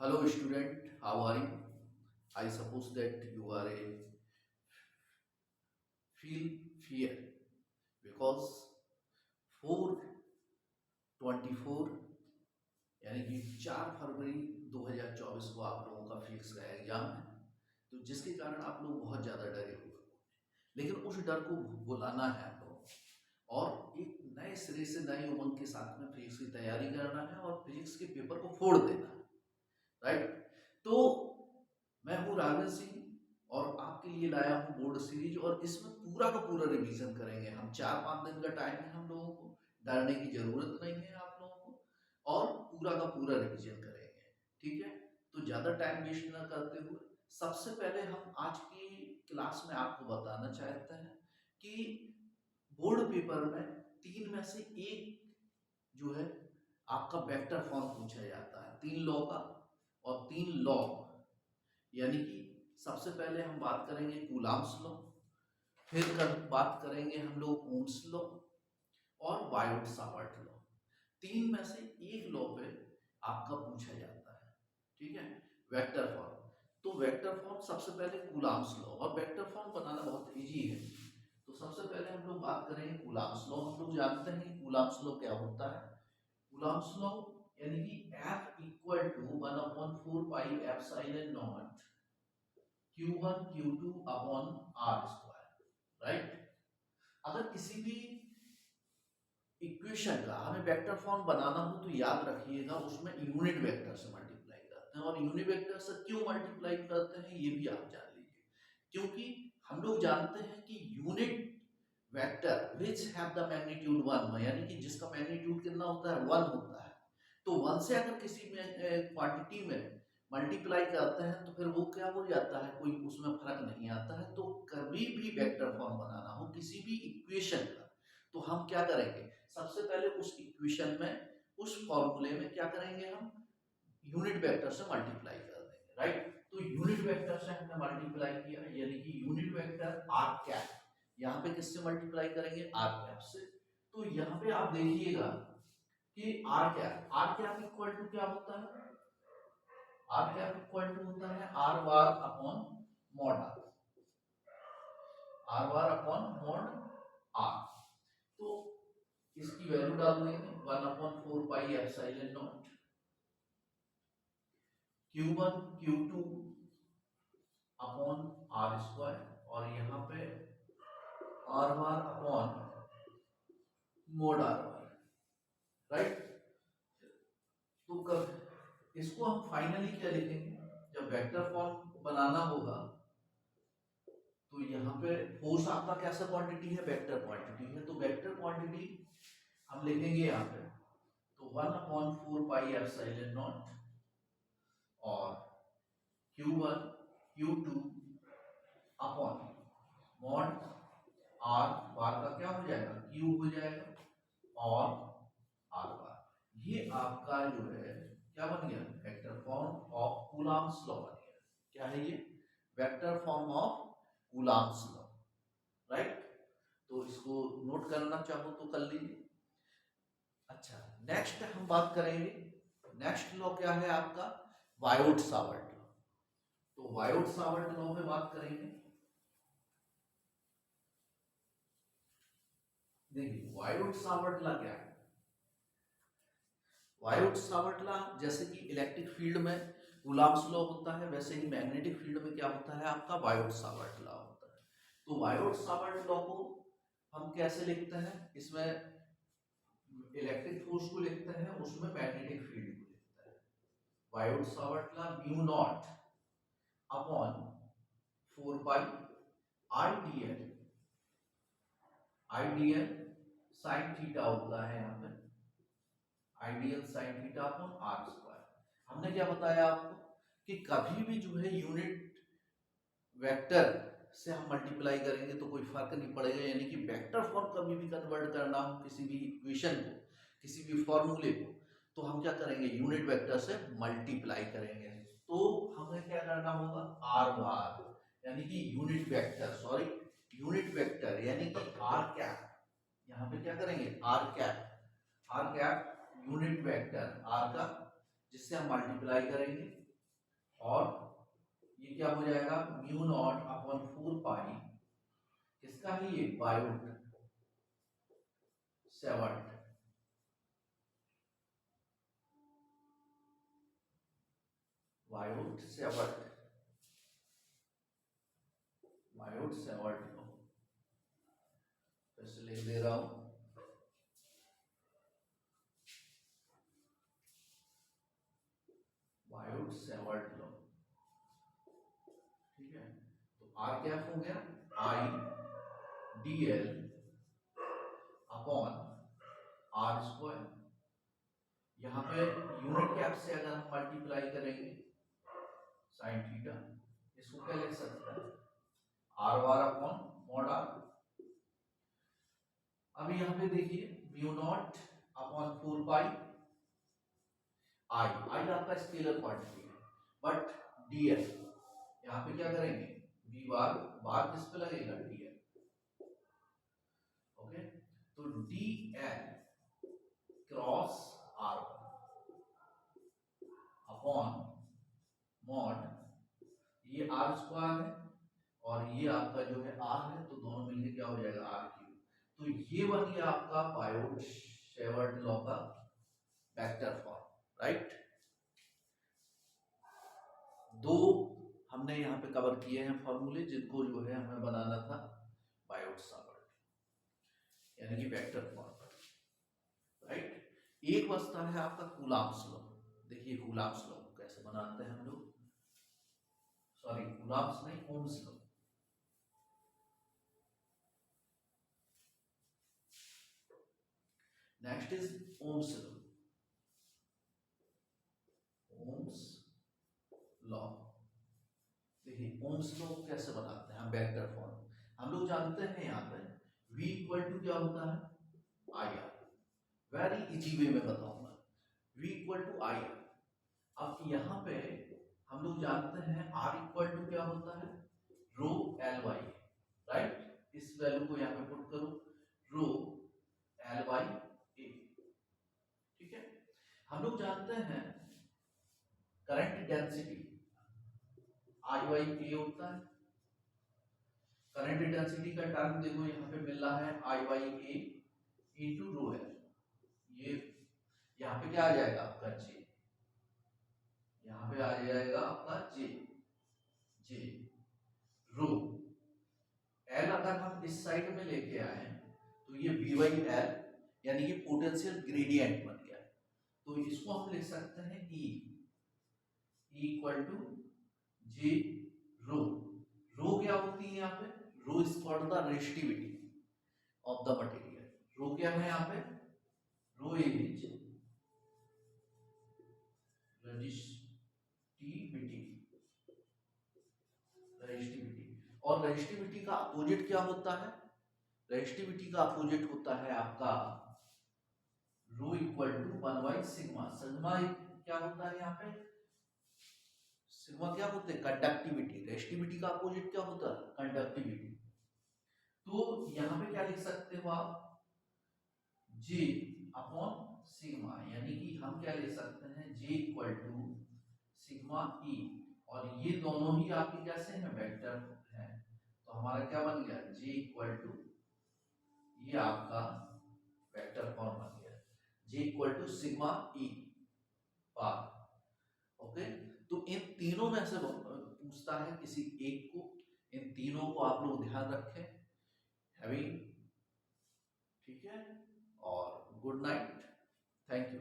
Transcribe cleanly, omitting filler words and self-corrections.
Hello student, how are you? I suppose that you are a feel fear because 4/24 यानी कि 4 फरवरी 2024 को आप लोगों का फिक्स का एग्जाम है। तो जिसके कारण आप लोग बहुत ज़्यादा डरे हुए हो, लेकिन उस डर को भुलाना है आप लोगों को और एक नए सिरे से नई उमंग के साथ में फिजिक्स की तैयारी करना है और फिजिक्स के पेपर को फोड़ देना है। राइट। तो मैं हूँ राघव सिंह और आपके लिए लाया हूँ बोर्ड सीरीज और इसमें पूरा का पूरा रिवीजन करेंगे हम। 4-5 दिन का टाइम है हम लोगों को, डरने की जरूरत नहीं है आप लोगों को और पूरा का पूरा रिवीजन करेंगे। ठीक है, तो ज्यादा टाइम वेस्ट ना करते हुए सबसे पहले हम आज की क्लास में आपको बताना चाहते हैं कि बोर्ड पेपर में 3 में से एक जो है आपका वेक्टर फॉर्म पूछा जाता है, 3 लॉ का और 3 लॉ, यानी कि सबसे पहले हम बात करेंगे कूलॉम्स लॉ, फिर बात करेंगे हम लोग ओम्स लॉ और वायोट सावर्ट लॉ। 3 में से एक लॉ पे आपका पूछा जाता है। ठीक है, वेक्टर फॉर्म। तो वेक्टर फॉर्म सबसे पहले कूलॉम्स लॉ, और वेक्टर फॉर्म बनाना बहुत इजी है। तो सबसे पहले हम लोग बात करेंगे कूलॉम्स लॉ। हम लोग जानते हैं कूलॉम्स लॉ क्या होता है। कूलॉम्स लॉ यानी कि F equal to 1/4 pi epsilon not Q1 Q2 upon r square. Right. अगर किसी भी इक्वेशन का हमें वेक्टर फॉर्म बनाना हो तो याद रखिएगा उसमें यूनिट वेक्टर से मल्टीप्लाई करते हैं, और यूनिट वेक्टर से क्यों मल्टीप्लाई करते हैं ये भी आप जान लीजिए। क्योंकि हम लोग जानते हैं कि unit vector which have the magnitude 1, यानी कि जिसका मैग्नीट्यूड कितना होता है 1 होता है। तो 1 से अगर किसी में क्वांटिटी में मल्टीप्लाई करते हैं तो फिर वो क्या हो जाता है, कोई उसमें फर्क नहीं आता है। तो कभी भी वेक्टर फॉर्म बनाना हो किसी भी इक्वेशन का तो हम क्या करेंगे, सबसे पहले उस इक्वेशन में उस फॉर्मूले में क्या करेंगे, हम यूनिट वेक्टर से मल्टीप्लाई कर देंगे। राइट। तो यूनिट वेक्टर से हमने मल्टीप्लाई किया, यानी कि यूनिट वेक्टर आर कैप, यहाँ पे किससे मल्टीप्लाई करेंगे, आर कैप से। तो यहाँ पे आप देखिएगा कि आर कैप इक्वल टू क्या होता है, आर कैप इक्वल टू होता है r bar upon mod r, r bar upon mod r. तो इसकी वैल्यू डाल देंगे 1/4 pi epsilon not Q1 Q2 upon r square, और यहाँ पे r bar upon mod r bar. Right. तो कब इसको हम फाइनली क्या लिखेंगे, जब वेक्टर फॉर्म बनाना होगा तो यहाँ पे फोर्स आपका कैसा क्वांटिटी है, वेक्टर क्वांटिटी है। तो वेक्टर क्वांटिटी हम लिखेंगे यहाँ पे, तो 1/4 पाई एप्सिलॉन नॉट और Q1 Q2 upon mod are बार का क्या हो जाएगा, क्यूब हो जाएगा और आर बार। ये आपका जो है क्या बन गया, vector form of Coulomb's law बन गया। क्या है ये, vector form of Coulomb's law. Right. तो इसको नोट करना चाहो तो कर लीजिए। अच्छा, नेक्स्ट हम बात करेंगे, नेक्स्ट लॉ क्या है आपका, वायोट सावर्ट लॉ। तो वायोट सावर्ट लॉ में बात करेंगे। देखिए वायोट सावर्ट लॉ क्या है, वायोट सावर्ट लॉ जैसे कि इलेक्ट्रिक फील्ड में कूलॉम्स लॉ होता है, वैसे ही मैग्नेटिक फील्ड में क्या होता है आपका, वायोट सावर्ट लॉ होता है। तो वायोट सावर्ट लॉ को हम कैसे लिखते हैं, इसमें इलेक्ट्रिक फोर्स को लिखते हैं, उसमें मैग्नेटिक फील्ड को लिखते हैं। Biot Savart law mu not upon 4 pi I D L, I D L sine theta होता है यहाँ पे, ideal sine theta upon r square. हमने क्या बताया आपको कि कभी भी जो है यूनिट वेक्टर से हम मल्टीप्लाई करेंगे तो कोई फर्क नहीं पड़ेगा, यानी कि वेक्टर फॉर्म कभी भी कन्वर्ट करना हो किसी भी इक्वेशन को, किसी भी फॉर्मूले को, तो हम क्या करेंगे, यूनिट वेक्टर से मल्टीप्लाई करेंगे। तो हमें क्या करना होगा, आर बार यानी कि unit vector, sorry unit vector यानी कि आर कैप, यहाँ पे क्या करेंगे r cap, r cap unit vector r का, जिससे हम मल्टीप्लाई करेंगे और ये क्या हो जाएगा म्यू नॉट अपॉन 4 पाई किसका ही ये Biot Savart Biot Savart Biot Savart law फिर से लिख दे रहा हूं बायोट सेवर्ट लो। ठीक है तो आर क्या हो गया I d l upon r square. यहाँ पे यूनिट कैप से अगर हम मल्टीप्लाई करेंगे साइन थीटा इसको क्या लिख सकते हैं r bar upon mod r. अभी यहाँ पे देखिए mu not upon 4 pi I I आपका स्केलर क्वांटिटी है बट डीएल यहाँ पे क्या करेंगे बी बार बार किस पे लगेगा डीएल। ओके तो dl cross r upon mod ये आर स्क्वायर है और ये आपका जो है आर है तो दोनों मिलके क्या हो जाएगा आर क्यूब। तो ये बन गया आपका बायोट सेवर्ट लॉ का वेक्टर फॉर्म राइट। दो हमने यहाँ पे कवर किए हैं फॉर्मूले जिनको जो है हमें बनाना था बायोट सेवर्ट यानी कि वेक्टर फॉर्म राइट। एक बचता है आपका कूलॉम्स लॉ। देखिए कूलॉम्स लॉ कैसे बनाते हैं हम लोग सॉरी कूलॉम्स नहीं Ohm's law. Next is Ohm's law. Ohm's law देखिए ओम्स लॉ कैसे बनाते हैं हम वेक्टर फॉर्म। हम लोग जानते हैं यहाँ पे v इक्वल टू क्या होता है I r. Very easy way में बताऊंगा v equal to I r. अब यहाँ पे हम लोग जानते हैं r इक्वल टू क्या होता है रो एल वाई राइट। इस वैल्यू को यहाँ पे पुट करो रो एल वाई ए। ठीक है हम लोग जानते हैं करंट डेंसिटी आई वाई ए होता है। करंट डेंसिटी का टर्म देखो यहाँ पे मिल रहा है आई वाई ए इंटू रो एल। ये यहाँ पे क्या आ जाएगा आपका जे यहाँ पे आ जाएगा आपका जे जे रो एल अगर हम इस साइड में लेके आए तो ये बी वाई एल यानी कि पोटेंशियल ग्रेडियंट बन गया। तो इसको हम लिख सकते हैं ई इक्वल टू जे रो। रो क्या होती है यहाँ पे rho is called the resistivity of the material. Rho क्या है यहाँ पे रो इज रेजिस्टिविटी रेजिस्टिविटी और रेजिस्टिविटी का अपोजिट क्या होता है रेजिस्टिविटी का अपोजिट होता है आपका rho equal to 1 sigma. Sigma क्या होता है यहाँ पे सिग्मा क्या होते हैं कंडक्टिविटी। रेजिस्टिविटी का अपोजिट क्या होता है कंडक्टिविटी। तो यहाँ पे क्या लिख सकते हो आप J अपॉन सिग्मा यानी कि हम क्या ले सकते हैं J equal to sigma E और ये दोनों ही आपके कैसे हैं वेक्टर हैं। तो हमारा क्या बन गया J इक्वल टू ये आपका वेक्टर फॉर्म बन गया J equal to sigma E bar. Okay तो इन तीनों में से पूछता है किसी एक को। इन तीनों को आप लोग ध्यान रखें हैविंग। ठीक है और गुड नाइट थैंक यू।